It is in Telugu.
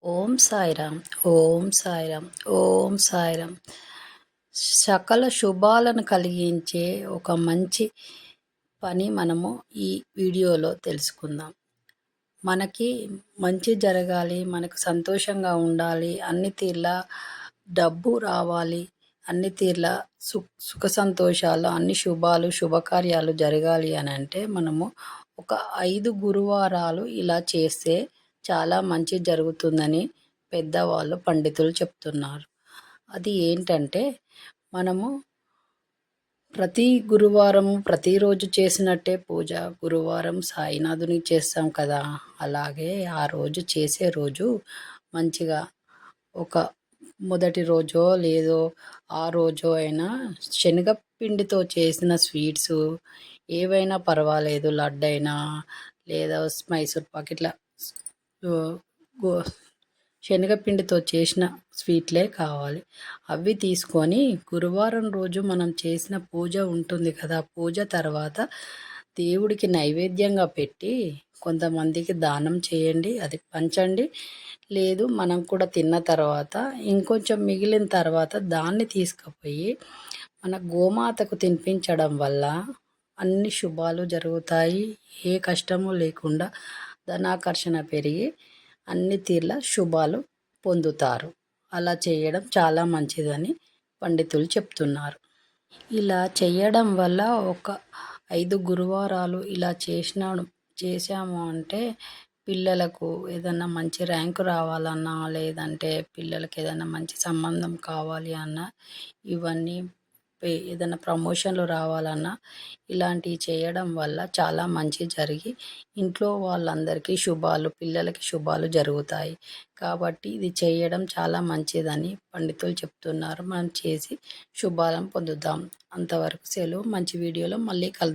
ఓం సాయిరామ్. ఓం సాయిరామ్. ఓం సాయిరామ్. సకల శుభాలను కలిగించే ఒక మంచి పని మనము ఈ వీడియోలో తెలుసుకుందాం. మనకి మంచి జరగాలి, మనకు సంతోషంగా ఉండాలి, అన్ని తీర్లా డబ్బు రావాలి, అన్ని తీర్లా సుఖ సంతోషాలు, అన్ని శుభకార్యాలు జరగాలి అని అంటే మనము ఒక 5 గురువారాలు ఇలా చేస్తే చాలా మంచి జరుగుతుందని పెద్దవాళ్ళు పండితులు చెప్తున్నారు. అది ఏంటంటే మనము ప్రతి గురువారము ప్రతిరోజు చేసినట్టే పూజ గురువారం సాయినాథునికి చేస్తాం కదా, అలాగే ఆ రోజు చేసే రోజు మంచిగా ఒక మొదటి రోజో లేదో ఆ రోజో అయినా శనగపిండితో చేసిన స్వీట్స్ ఏవైనా పర్వాలేదు, లడ్డైనా లేదా మైసూర్ పాక్ ఇట్లా గో శనగపిండితో చేసిన స్వీట్లే కావాలి. అవి తీసుకొని గురువారం రోజు మనం చేసిన పూజ ఉంటుంది కదా, పూజ తర్వాత దేవుడికి నైవేద్యంగా పెట్టి కొంతమందికి దానం చేయండి, అది పంచండి. లేదు మనం కూడా తిన్న తర్వాత ఇంకొంచెం మిగిలిన తర్వాత దాన్ని తీసుకుపోయి మన గోమాతకు తినిపించడం వల్ల అన్ని శుభాలు జరుగుతాయి. ఏ కష్టము లేకుండా ధనాకర్షణ పెరిగి అన్ని తీర్ల శుభాలు పొందుతారు. అలా చేయడం చాలా మంచిదని పండితులు చెప్తున్నారు. ఇలా చేయడం వల్ల ఒక 5 గురువారాలు ఇలా చేశాము అంటే పిల్లలకు ఏదన్నా మంచి ర్యాంకు రావాలన్నా, లేదంటే పిల్లలకి ఏదైనా మంచి సంబంధం కావాలి అన్నా, ఇవన్నీ ఏదైనా ప్రమోషన్లు రావాలన్నా ఇలాంటివి చేయడం వల్ల చాలా మంచి జరిగి ఇంట్లో వాళ్ళందరికీ శుభాలు, పిల్లలకి శుభాలు జరుగుతాయి. కాబట్టి ఇది చేయడం చాలా మంచిదని పండితులు చెప్తున్నారు. మనం చేసి శుభాలను పొందుదాం. అంతవరకు సెలవు. మంచి వీడియోలో మళ్ళీ కలుద్దాం.